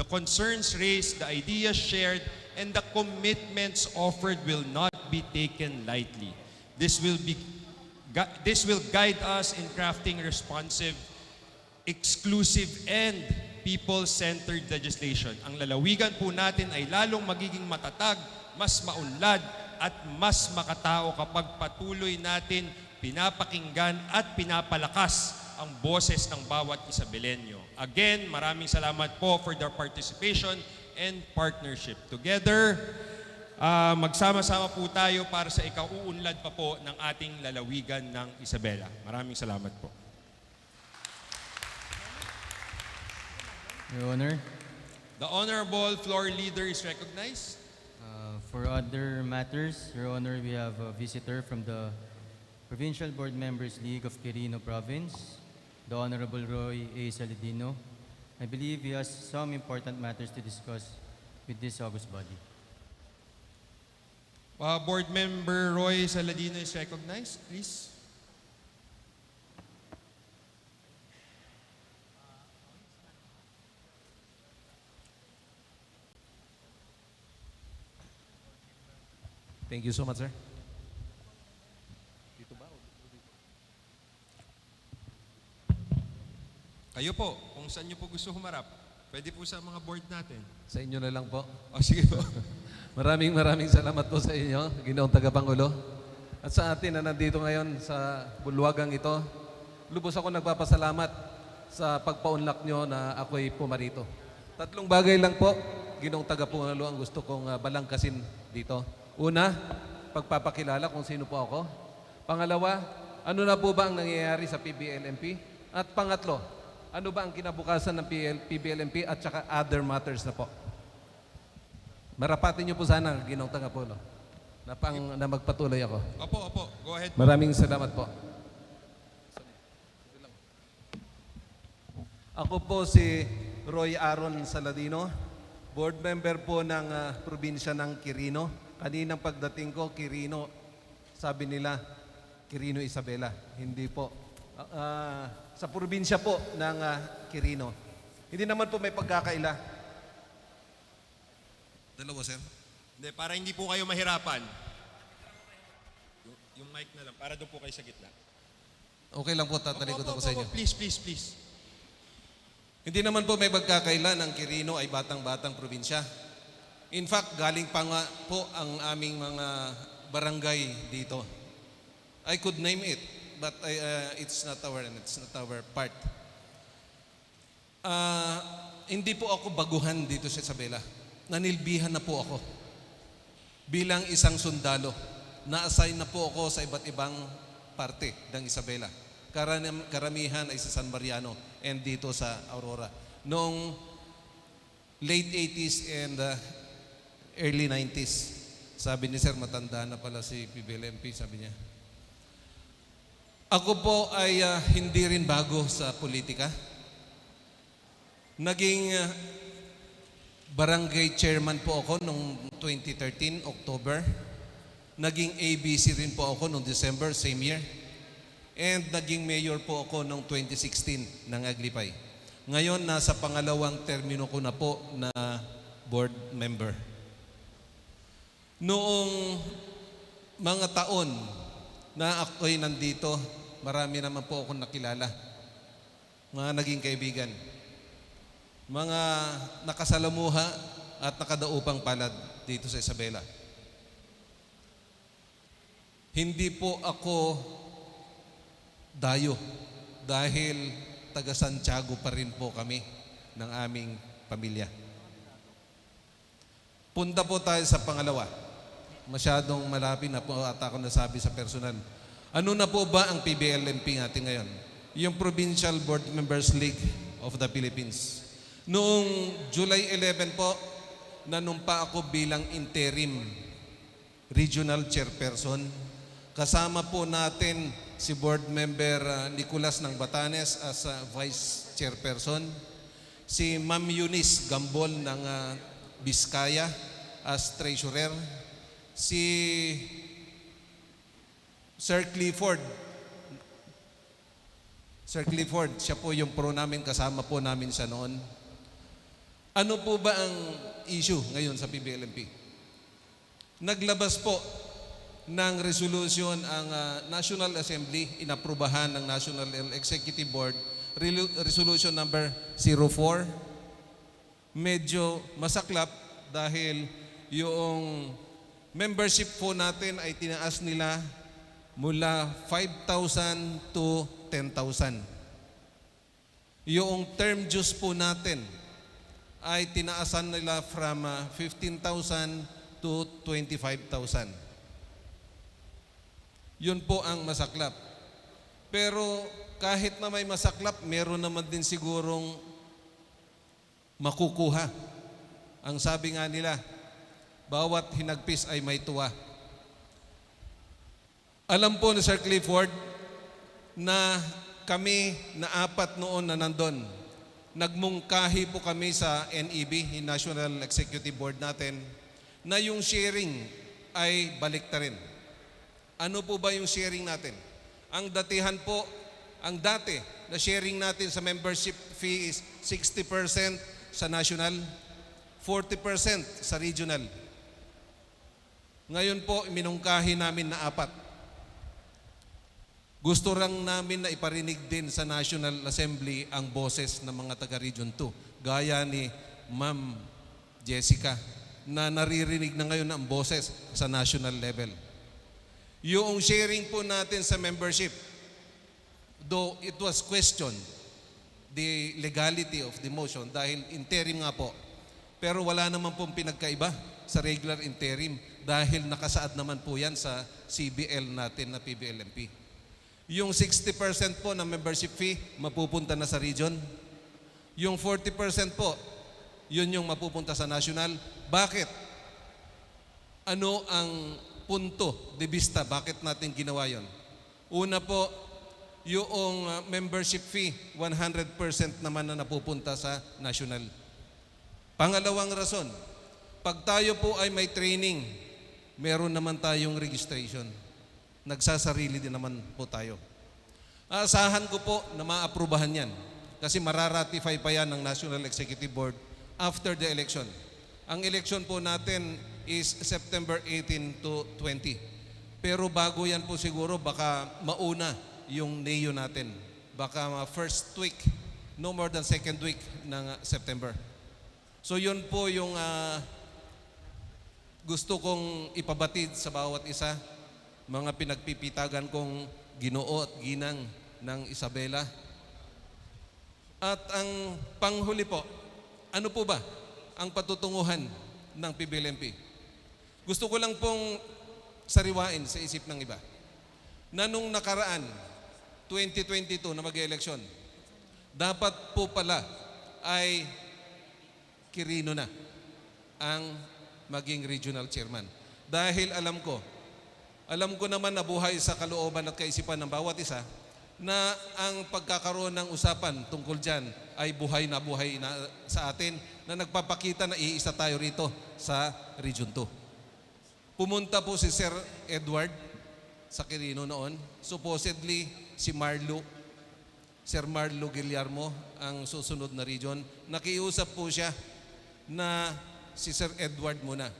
The concerns raised, the ideas shared, and the commitments offered will not be taken lightly. This will guide us in crafting responsive, exclusive, and people-centered legislation. Ang lalawigan po natin ay lalong magiging matatag, mas maunlad, at mas makatao kapag patuloy natin pinapakinggan at pinapalakas ang boses ng bawat Isabelenyo. Again, maraming salamat po for their participation and partnership. Together, magsama-sama po tayo para sa ikauunlad pa po ng ating lalawigan ng Isabela. Maraming salamat po. Your Honor, The Honorable Floor Leader is recognized. for other matters, Your Honor, we have a visitor from the Provincial Board Members League of Quirino Province, the Honorable Roy A. Saladino. I believe he has some important matters to discuss with this august body. Board Member Roy Saladino is recognized, please. Thank you so much, sir. Kayo po, kung saan nyo po gusto humarap, pwede po sa mga board natin. Sa inyo na lang po. O sige po. Maraming salamat po sa inyo, Ginoong Tagapangulo. At sa atin na nandito ngayon sa bulwagang ito, lubos ako nagpapasalamat sa pagpaunlak nyo na ako'y pumarito. 3 bagay lang po, Ginoong Tagapangulo, ang gusto kong balangkasin dito. Una, pagpapakilala kung sino po ako. Pangalawa, ano na po ba ang nangyayari sa PBLMP? At pangatlo, ano ba ang kinabukasan ng PBLMP at saka other matters na po? Marapatin niyo po sana, Ginoong Tagapangulo, na magpatuloy ako. Opo. Go ahead. Maraming salamat po. Ako po si Roy Aaron Saladino, board member po ng probinsya ng Quirino. Kaninang pagdating ko, Quirino, sabi nila, Quirino Isabela. Hindi po. Sa probinsya po ng Quirino. Hindi naman po may pagkakaila. Dalawa, sir. Hindi, para hindi po kayo mahirapan. Yung mic na lang, para doon po kayo sa gitna. Okay lang po, tatalikod ako sa inyo. Please. Hindi naman po may pagkakaila ng Quirino ay batang-batang probinsya. In fact, galing pa nga po ang aming mga barangay dito. I could name it, but it's not our part. Hindi po ako baguhan dito sa Isabela. Nanilbihan na po ako. Bilang isang sundalo, na-assign na po ako sa iba't ibang parte ng Isabela. Karamihan ay sa San Mariano and dito sa Aurora. Noong late 80s and early 90s, sabi ni Sir, matanda na pala si PBLMP, sabi niya. Ako po ay hindi rin bago sa politika. Naging barangay chairman po ako noong 2013, October. Naging ABC rin po ako noong December, same year. And naging mayor po ako noong 2016 ng Aglipay. Ngayon, nasa pangalawang termino ko na po na board member. Noong mga taon na ako'y nandito, marami naman po akong nakilala. Mga naging kaibigan. Mga nakasalamuha at nakadaupang palad dito sa Isabela. Hindi po ako dayo dahil taga Santiago pa rin po kami ng aming pamilya. Punta po tayo sa pangalawa. Masyadong malapit na po ata ako nasabi sa personal. Ano na po ba ang PBLMP natin ngayon? Yung Provincial Board Members League of the Philippines. Noong July 11 po, nanumpa ako bilang interim regional chairperson. Kasama po natin si Board Member Nicolas ng Batanes as Vice Chairperson, si Ma'am Eunice Gambol ng Biskaya as Treasurer, si Sir Clifford. Sir Clifford, siya po yung pro namin, kasama po namin siya noon. Ano po ba ang issue ngayon sa PBLMP? Naglabas po ng resolution ang National Assembly, inaprubahan ng National Executive Board, resolution number 04. Medyo masaklap dahil yung membership po natin ay tinaas nila mula 5,000 to 10,000. Yung term dues po natin ay tinaasan nila from 15,000 to 25,000. Yun po ang masaklap. Pero kahit na may masaklap, meron naman din sigurong makukuha. Ang sabi nga nila, bawat hinagpis ay may tuwa. Alam po ni Sir Clifford na kami na 4 noon na nandun, nagmungkahi po kami sa NEB, National Executive Board natin, na yung sharing ay baliktarin. Ano po ba yung sharing natin? Ang datihan po, ang dati na sharing natin sa membership fee is 60% sa national, 40% sa regional. Ngayon po, minungkahi namin na 4. Gusto lang namin na iparinig din sa National Assembly ang boses ng mga taga-Region 2. Gaya ni Ma'am Jessica, na naririnig na ngayon ang boses sa national level. Yung sharing po natin sa membership, though it was questioned, the legality of the motion, dahil interim nga po, pero wala naman pong pinagkaiba sa regular interim dahil nakasaad naman po yan sa CBL natin na PBLMP. Yung 60% po ng membership fee, mapupunta na sa region. Yung 40% po, yun yung mapupunta sa national. Bakit? Ano ang punto de vista? Bakit natin ginawa yun? Una po, yung membership fee, 100% naman na napupunta sa national. Pangalawang rason, pag tayo po ay may training, meron naman tayong registration. Nagsasarili din naman po tayo. Asahan ko po na maaprubahan yan kasi mararatify pa yan ng National Executive Board after the election. Ang election po natin is September 18 to 20. Pero bago yan po siguro, baka mauna yung NEO natin. Baka first week, no more than second week ng September. So yun po yung gusto kong ipabatid sa bawat isa, mga pinagpipitagan kong Ginoo at Ginang ng Isabela. At ang panghuli po, ano po ba ang patutunguhan ng PBLMP? Gusto ko lang pong sariwain sa isip ng iba na nung nakaraan, 2022 na mag-eleksyon, dapat po pala ay Quirino na ang maging regional chairman. Dahil alam ko naman na buhay sa kalooban at kaisipan ng bawat isa na ang pagkakaroon ng usapan tungkol dyan ay buhay na sa atin na nagpapakita na iisa tayo rito sa Region 2. Pumunta po si Sir Edward sa Quirino noon. Supposedly si Sir Marlo Guillermo ang susunod na region. Nakiusap po siya na si Sir Edward muna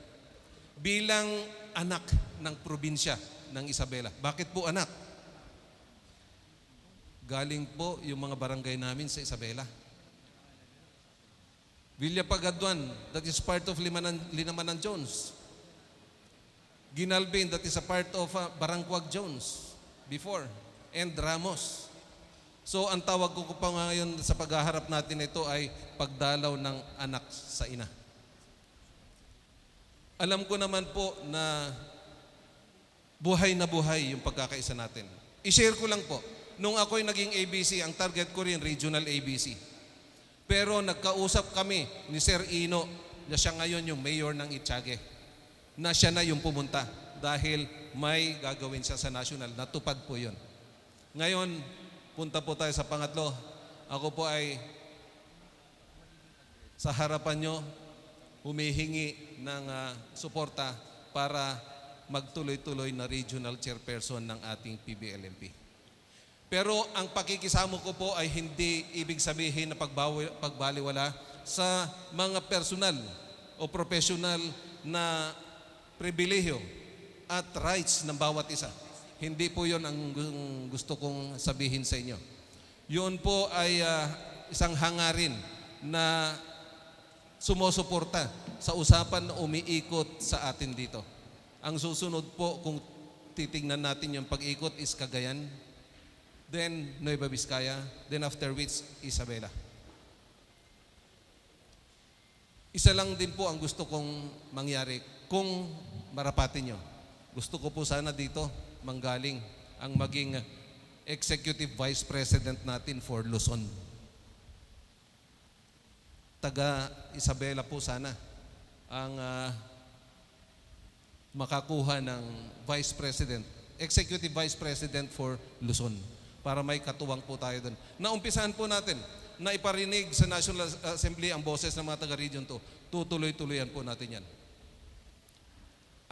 bilang anak ng probinsya ng Isabela. Bakit po anak? Galing po yung mga barangay namin sa Isabela. Villa Pagaduan, that is part of Linamanan Jones. Ginalbin, that is a part of Barangquag Jones before, and Ramos. So ang tawag ko pa ngayon sa paghaharap natin ito ay pagdalaw ng anak sa ina. Alam ko naman po na buhay na buhay yung pagkakaisa natin. I-share ko lang po, nung ako'y naging ABC, ang target ko rin regional ABC. Pero nagkausap kami ni Sir Ino, na siya ngayon yung mayor ng Ittiague, na siya na yung pumunta dahil may gagawin siya sa national. Natupad po yun. Ngayon, punta po tayo sa pangatlo. Ako po ay sa harapan nyo humihingi ng suporta para magtuloy-tuloy na regional chairperson ng ating PBLMP. Pero ang pakikisamo ko po ay hindi ibig sabihin na pagbaliwala sa mga personal o professional na pribilehyo at rights ng bawat isa. Hindi po yon ang gusto kong sabihin sa inyo. Yun po ay isang hangarin na sumusuporta sa usapan na umiikot sa atin dito. Ang susunod po, kung titingnan natin yung pag-ikot, is Cagayan, then Nueva Vizcaya, then after which, Isabela. Isa lang din po ang gusto kong mangyari kung marapatin nyo. Gusto ko po sana dito manggaling ang maging Executive Vice President natin for Luzon. Taga Isabela po sana ang makakuha ng Vice President, Executive Vice President for Luzon para may katuwang po tayo doon. Naumpisahan po natin na iparinig sa National Assembly ang boses ng mga taga-region to. Tutuloy-tuloyan po natin yan.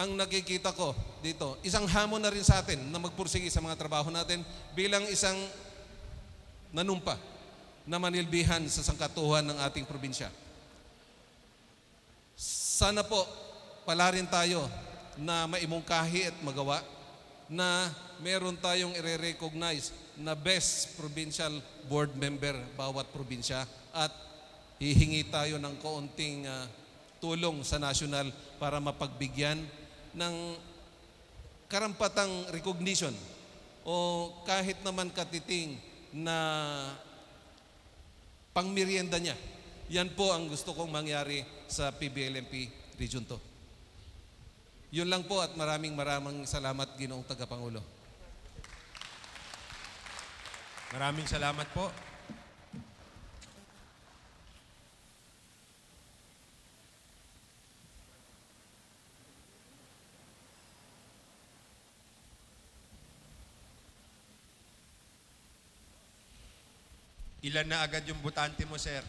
Ang nakikita ko dito, isang hamon na rin sa atin na magpursigi sa mga trabaho natin bilang isang nanumpa na manilbihan sa sangkatuhan ng ating probinsya. Sana po palarin tayo na maimungkahi at magawa na meron tayong i-recognize na best provincial board member bawat probinsya at hihingi tayo ng kaunting tulong sa national para mapagbigyan ng karampatang recognition o kahit naman katiting na pangmerienda niya. Yan po ang gusto kong mangyari sa PBLMP Region 2. Yun lang po at maraming salamat, Ginoong Tagapangulo. Maraming salamat po. Ilan na agad yung butante mo, sir?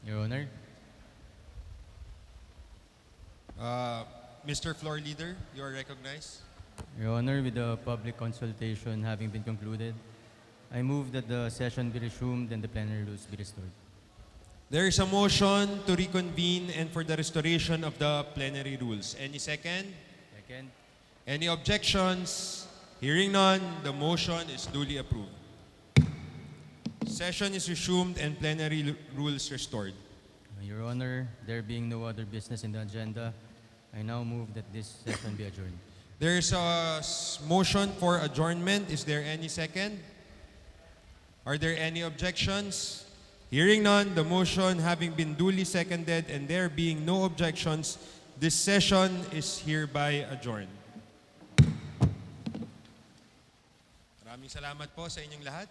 Your Honor, Mr. Floor Leader, you are recognized. Your Honor, with the public consultation having been concluded, I move that the session be resumed and the plenary rules be restored. There is a motion to reconvene and for the restoration of the plenary rules. Any second? Second. Any objections? Hearing none, the motion is duly approved. Session is resumed and plenary rules restored. Your Honor, there being no other business in the agenda, I now move that this session be adjourned. There is a motion for adjournment. Is there any second? Are there any objections? Hearing none, the motion having been duly seconded and there being no objections, this session is hereby adjourned. Maraming salamat po sa inyong lahat.